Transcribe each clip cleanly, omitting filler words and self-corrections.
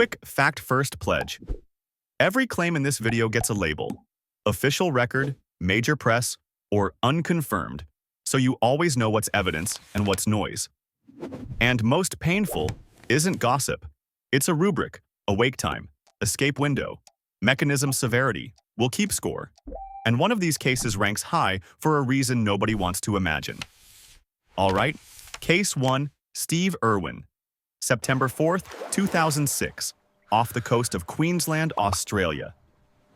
Quick fact first pledge. Every claim in this video gets a label: official record, major press, or unconfirmed, so you always know what's evidence and what's noise. And most painful isn't gossip. It's a rubric: awake time, escape window, mechanism severity. We'll keep score. And one of these cases ranks high for a reason nobody wants to imagine. All right, Case 1, Steve Irwin. September 4th, 2006, off the coast of Queensland, Australia.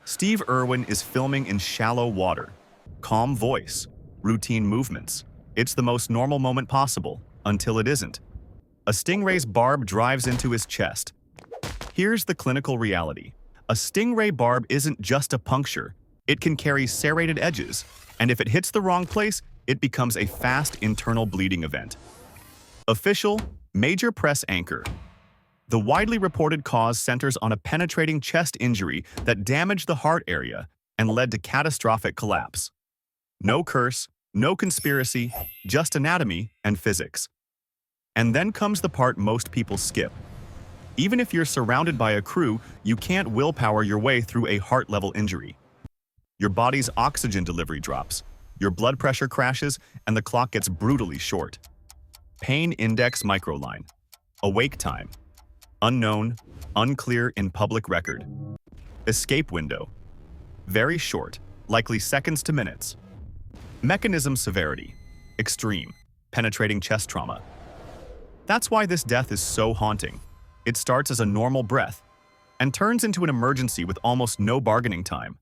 Steve Irwin is filming in shallow water. Calm voice, routine movements. It's the most normal moment possible, until it isn't. A stingray's barb drives into his chest. Here's the clinical reality. A stingray barb isn't just a puncture. It can carry serrated edges, and if it hits the wrong place, it becomes a fast internal bleeding event. Official, major press anchor. The widely reported cause centers on a penetrating chest injury that damaged the heart area and led to catastrophic collapse. No curse, no conspiracy, just anatomy and physics. And then comes the part most people skip. Even if you're surrounded by a crew, you can't willpower your way through a heart-level injury. Your body's oxygen delivery drops, your blood pressure crashes, and the clock gets brutally short. Pain index microline. Awake time. Unknown, unclear in public record. Escape window. Very short, likely seconds to minutes. Mechanism severity. Extreme, penetrating chest trauma. That's why this death is so haunting. It starts as a normal breath and turns into an emergency with almost no bargaining time.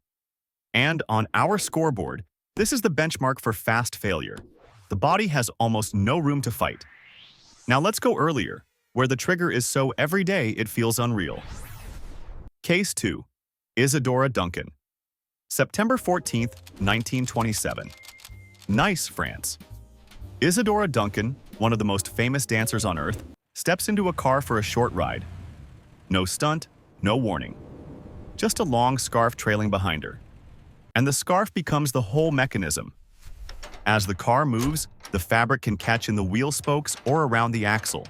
And on our scoreboard, this is the benchmark for fast failure. The body has almost no room to fight. Now let's go earlier, where the trigger is so everyday it feels unreal. Case 2, Isadora Duncan. September 14th, 1927. Nice, France. Isadora Duncan, one of the most famous dancers on Earth, steps into a car for a short ride. No stunt, no warning. Just a long scarf trailing behind her. And the scarf becomes the whole mechanism. As the car moves, the fabric can catch in the wheel spokes or around the axle.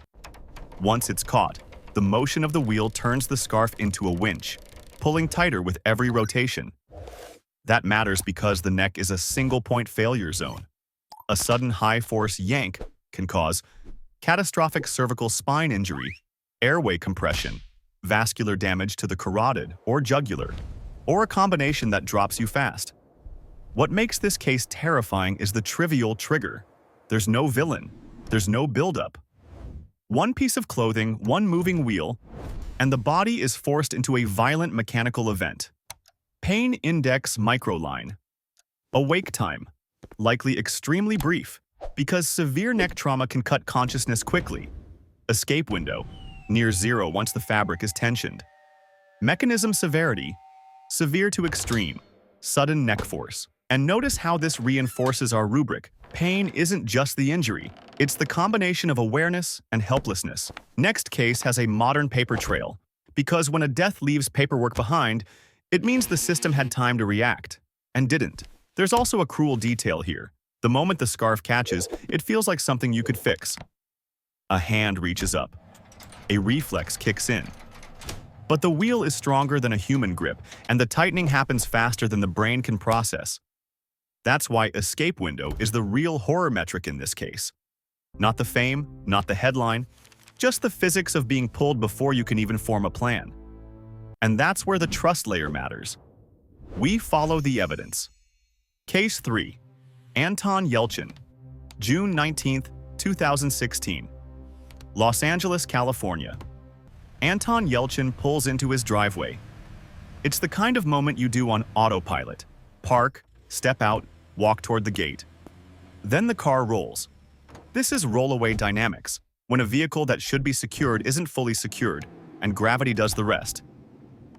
Once it's caught, the motion of the wheel turns the scarf into a winch, pulling tighter with every rotation. That matters because the neck is a single-point failure zone. A sudden high-force yank can cause catastrophic cervical spine injury, airway compression, vascular damage to the carotid or jugular, or a combination that drops you fast. What makes this case terrifying is the trivial trigger. There's no villain. There's no buildup. One piece of clothing, one moving wheel, and the body is forced into a violent mechanical event. Pain index microline. Awake time. Likely extremely brief, because severe neck trauma can cut consciousness quickly. Escape window. Near zero once the fabric is tensioned. Mechanism severity. Severe to extreme. Sudden neck force. And notice how this reinforces our rubric. Pain isn't just the injury. It's the combination of awareness and helplessness. Next case has a modern paper trail, because when a death leaves paperwork behind, it means the system had time to react, and didn't. There's also a cruel detail here. The moment the scarf catches, it feels like something you could fix. A hand reaches up. A reflex kicks in. But the wheel is stronger than a human grip, and the tightening happens faster than the brain can process. That's why escape window is the real horror metric in this case. Not the fame, not the headline, just the physics of being pulled before you can even form a plan. And that's where the trust layer matters. We follow the evidence. Case 3. Anton YELCHIN. June 19th, 2016. Los Angeles, California. Anton YELCHIN pulls into his driveway. It's the kind of moment you do on autopilot. Park, step out, walk toward the gate. Then the car rolls. This is rollaway dynamics, when a vehicle that should be secured isn't fully secured, and gravity does the rest.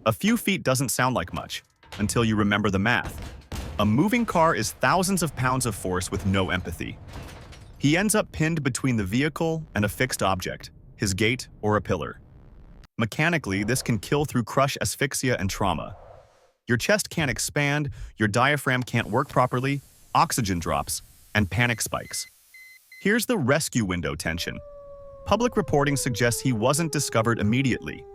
A few feet doesn't sound like much, until you remember the math. A moving car is thousands of pounds of force with no empathy. He ends up pinned between the vehicle and a fixed object, his gate or a pillar. Mechanically, this can kill through crush asphyxia and trauma. Your chest can't expand, your diaphragm can't work properly, oxygen drops, and panic spikes. Here's the rescue window tension. Public reporting suggests he wasn't discovered immediately.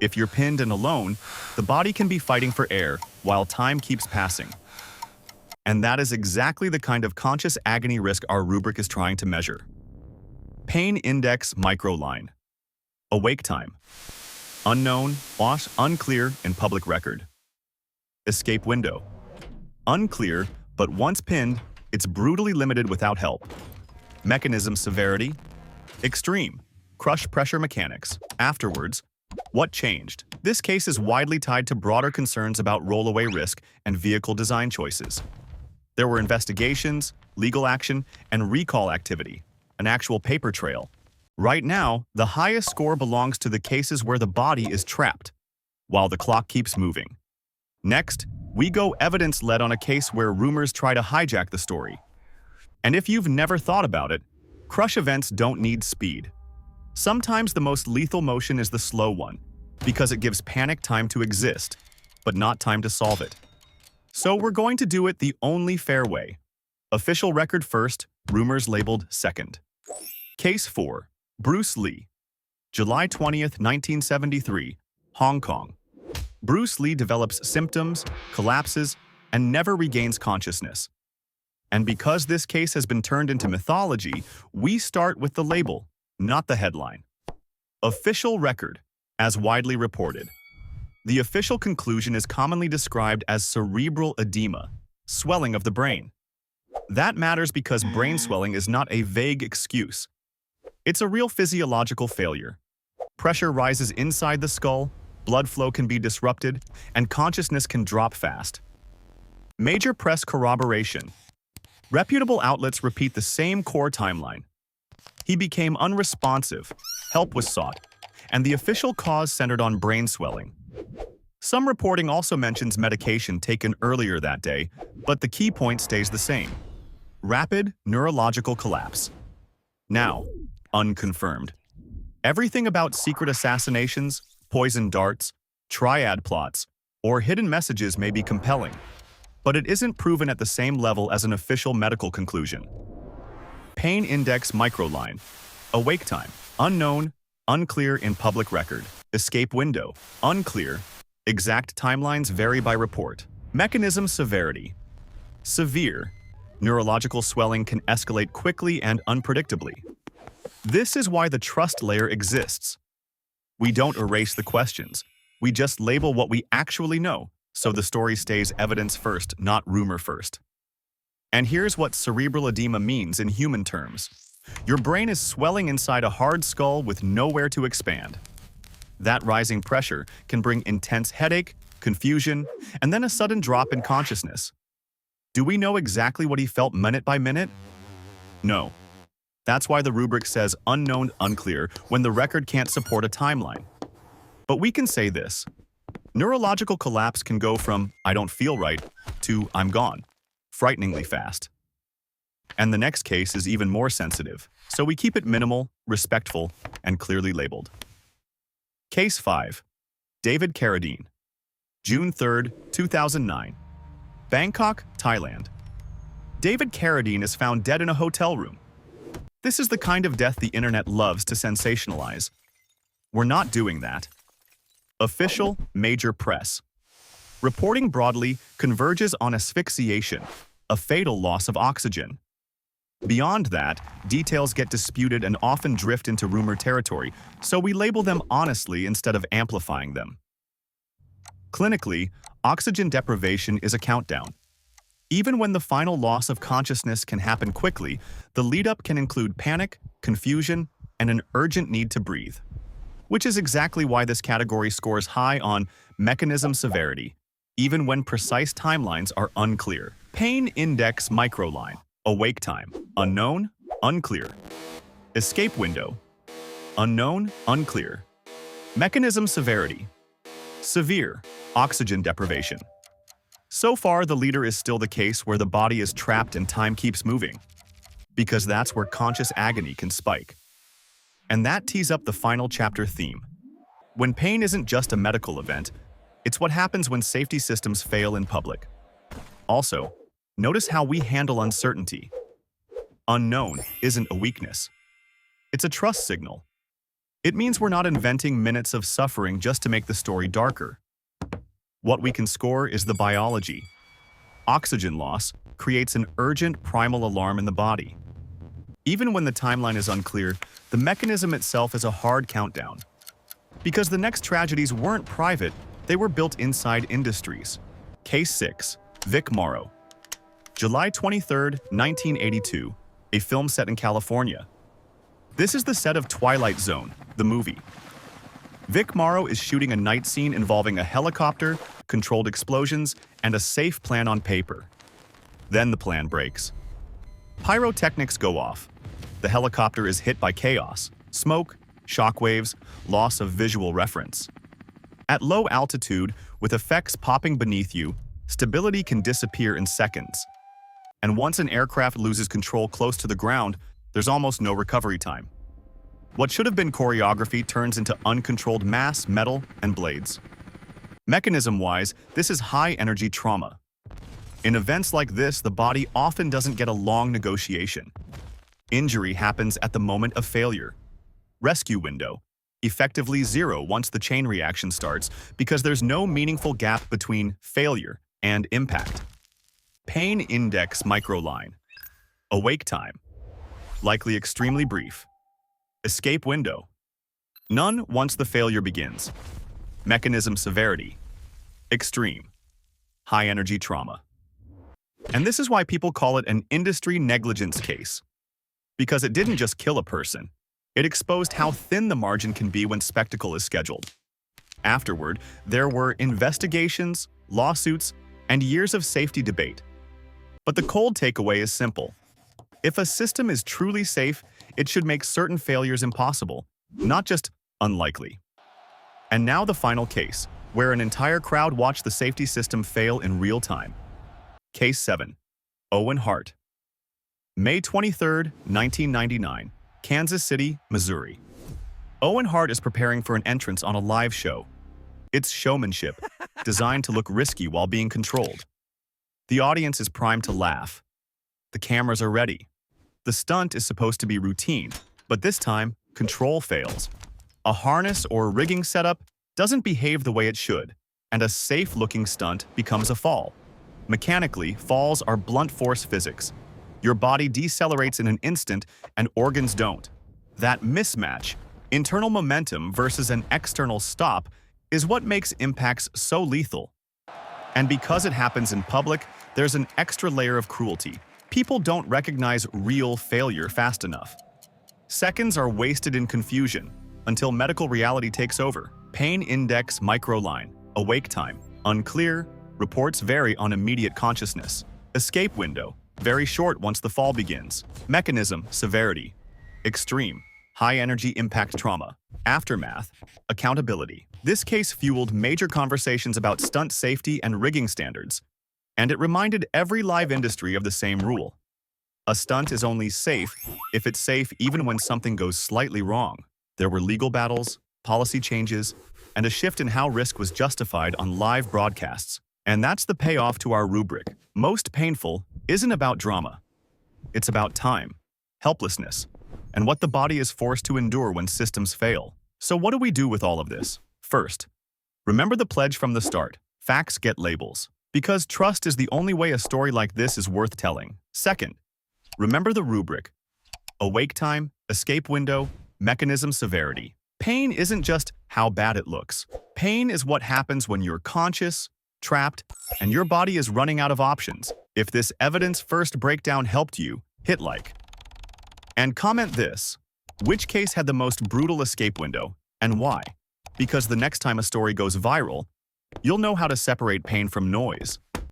If you're pinned and alone, the body can be fighting for air while time keeps passing. And that is exactly the kind of conscious agony risk our rubric is trying to measure. Pain index microline. Awake time. Unknown, unclear in public record. Escape window. Unclear, but once pinned, it's brutally limited without help. Mechanism severity. Extreme. Crush pressure mechanics. Afterwards, what changed? This case is widely tied to broader concerns about rollaway risk and vehicle design choices. There were investigations, legal action, and recall activity, an actual paper trail. Right now, the highest score belongs to the cases where the body is trapped, while the clock keeps moving. Next, we go evidence-led on a case where rumors try to hijack the story. And if you've never thought about it, crush events don't need speed. Sometimes the most lethal motion is the slow one, because it gives panic time to exist, but not time to solve it. So we're going to do it the only fair way. Official record first, rumors labeled second. Case 4. Bruce Lee. July 20th, 1973, Hong Kong. Bruce Lee develops symptoms, collapses, and never regains consciousness. And because this case has been turned into mythology, we start with the label, not the headline. Official record, as widely reported. The official conclusion is commonly described as cerebral edema, swelling of the brain. That matters because brain swelling is not a vague excuse. It's a real physiological failure. Pressure rises inside the skull, blood flow can be disrupted, and consciousness can drop fast. Major press corroboration. Reputable outlets repeat the same core timeline. He became unresponsive, help was sought, and the official cause centered on brain swelling. Some reporting also mentions medication taken earlier that day, but the key point stays the same. Rapid neurological collapse. Now, unconfirmed. Everything about secret assassinations, poison darts, triad plots, or hidden messages may be compelling, but it isn't proven at the same level as an official medical conclusion. Pain index microline. Awake time. Unknown, unclear in public record. Escape window. Unclear. Exact timelines vary by report. Mechanism severity. Severe. Neurological swelling can escalate quickly and unpredictably. This is why the trust layer exists. We don't erase the questions. We just label what we actually know, so the story stays evidence first, not rumor first. And here's what cerebral edema means in human terms. Your brain is swelling inside a hard skull with nowhere to expand. That rising pressure can bring intense headache, confusion, and then a sudden drop in consciousness. Do we know exactly what he felt minute by minute? No. That's why the rubric says unknown, unclear when the record can't support a timeline. But we can say this. Neurological collapse can go from "I don't feel right" to "I'm gone," frighteningly fast. And the next case is even more sensitive, so we keep it minimal, respectful, and clearly labeled. Case 5. David CARRADINE. June 3, 2009. Bangkok, Thailand. David CARRADINE is found dead in a hotel room. This is the kind of death the internet loves to sensationalize. We're not doing that. Official, major press. Reporting broadly converges on asphyxiation, a fatal loss of oxygen. Beyond that, details get disputed and often drift into rumor territory, so we label them honestly instead of amplifying them. Clinically, oxygen deprivation is a countdown. Even when the final loss of consciousness can happen quickly, the lead-up can include panic, confusion, and an urgent need to breathe. Which is exactly why this category scores high on mechanism severity, even when precise timelines are unclear. Pain index microline. Awake time. Unknown, unclear. Escape window. Unknown, unclear. Mechanism severity. Severe. Oxygen deprivation. So far, the leader is still the case where the body is trapped and time keeps moving, because that's where conscious agony can spike. And that tees up the final chapter theme. When pain isn't just a medical event, it's what happens when safety systems fail in public. Also, notice how we handle uncertainty. Unknown isn't a weakness. It's a trust signal. It means we're not inventing minutes of suffering just to make the story darker. What we can score is the biology. Oxygen loss creates an urgent primal alarm in the body. Even when the timeline is unclear, the mechanism itself is a hard countdown. Because the next tragedies weren't private, they were built inside industries. Case 6. VIC MORROW. July 23, 1982, a film set in California. This is the set of Twilight Zone, the movie. VIC MORROW is shooting a night scene involving a helicopter, controlled explosions, and a safe plan on paper. Then the plan breaks. Pyrotechnics go off. The helicopter is hit by chaos, smoke, shockwaves, loss of visual reference. At low altitude, with effects popping beneath you, stability can disappear in seconds. And once an aircraft loses control close to the ground, there's almost no recovery time. What should have been choreography turns into uncontrolled mass, metal, and blades. Mechanism-wise, this is high-energy trauma. In events like this, the body often doesn't get a long negotiation. Injury happens at the moment of failure. Rescue window, effectively zero once the chain reaction starts because there's no meaningful gap between failure and impact. Pain index microline. Awake time, likely extremely brief. Escape window, none once the failure begins. Mechanism severity, extreme. High-energy trauma. And this is why people call it an industry negligence case. Because it didn't just kill a person, it exposed how thin the margin can be when spectacle is scheduled. Afterward, there were investigations, lawsuits, and years of safety debate. But the cold takeaway is simple. If a system is truly safe, it should make certain failures impossible, not just unlikely. And now the final case, where an entire crowd watched the safety system fail in real time. Case 7. OWEN HART. May 23, 1999, Kansas City, Missouri. OWEN HART is preparing for an entrance on a live show. It's showmanship, designed to look risky while being controlled. The audience is primed to laugh. The cameras are ready. The stunt is supposed to be routine, but this time, control fails. A harness or rigging setup doesn't behave the way it should, and a safe-looking stunt becomes a fall. Mechanically, falls are blunt force physics. Your body decelerates in an instant and organs don't. That mismatch, internal momentum versus an external stop, is what makes impacts so lethal. And because it happens in public, there's an extra layer of cruelty. People don't recognize real failure fast enough. Seconds are wasted in confusion until medical reality takes over. Pain index microline, awake time, unclear, reports vary on immediate consciousness. Escape window, very short once the fall begins. Mechanism, severity, extreme, high-energy impact trauma. Aftermath, accountability. This case fueled major conversations about stunt safety and rigging standards, and it reminded every live industry of the same rule. A stunt is only safe if it's safe even when something goes slightly wrong. There were legal battles, policy changes, and a shift in how risk was justified on live broadcasts. And that's the payoff to our rubric. Most painful isn't about drama. It's about time, helplessness, and what the body is forced to endure when systems fail. So what do we do with all of this? First, remember the pledge from the start. Facts get labels. Because trust is the only way a story like this is worth telling. Second, remember the rubric. Awake time, escape window, mechanism severity. Pain isn't just how bad it looks. Pain is what happens when you're conscious, trapped, and your body is running out of options. If this evidence first breakdown helped you, hit like. And comment this. Which case had the most brutal escape window, and why? Because the next time a story goes viral, you'll know how to separate pain from noise.